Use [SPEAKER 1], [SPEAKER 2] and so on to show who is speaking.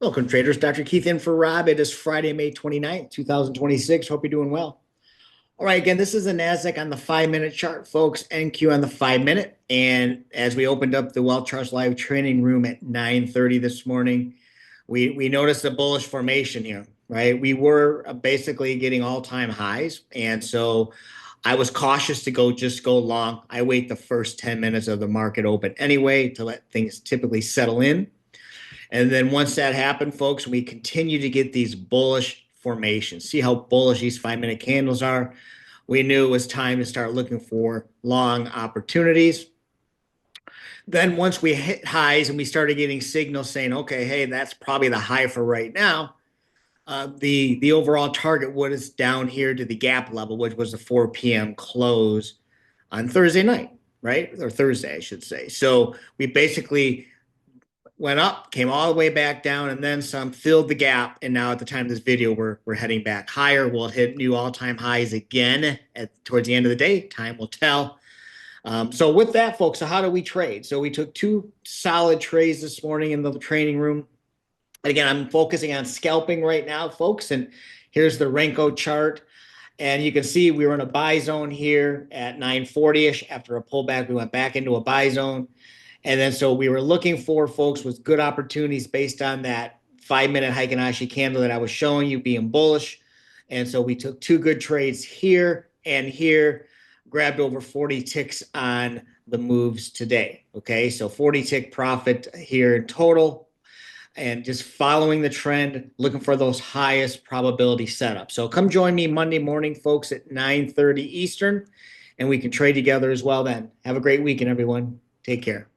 [SPEAKER 1] Welcome, traders. Dr. Keith in for Rob. It is Friday, May 29th, 2026. Hope you're doing well. All right, again, this is the NASDAQ on the 5-minute chart, folks. NQ on the 5-minute. And as we opened up the WealthCharts live training room at 9:30 this morning, we noticed a bullish formation here, right? We were basically getting all-time highs. And so I was cautious to just go long. I wait the first 10 minutes of the market open anyway to let things typically settle in. And then once that happened, folks, we continue to get these bullish formations. See how bullish these 5-minute candles are? We knew it was time to start looking for long opportunities. Then once we hit highs and we started getting signals saying, okay, hey, that's probably the high for right now, the overall target was down here to the gap level, which was the 4 p.m. close on Thursday night, right? Or Thursday, I should say. So we basically went up, came all the way back down, and then some, filled the gap. And now at the time of this video, we're heading back higher. We'll hit new all-time highs again towards the end of the day. Time will tell. So with that, folks, so how do we trade? So we took two solid trades this morning in the training room. And again, I'm focusing on scalping right now, folks. And here's the Renko chart. And you can see we were in a buy zone here at 940-ish. After a pullback, we went back into a buy zone. And then so we were looking for folks with good opportunities based on that 5-minute Heikin Ashi candle that I was showing you being bullish. And so we took two good trades here and here, grabbed over 40 ticks on the moves today. Okay, so 40 tick profit here in total. And just following the trend, looking for those highest probability setups. So come join me Monday morning, folks, at 9:30 Eastern, and we can trade together as well then. Have a great weekend, everyone. Take care.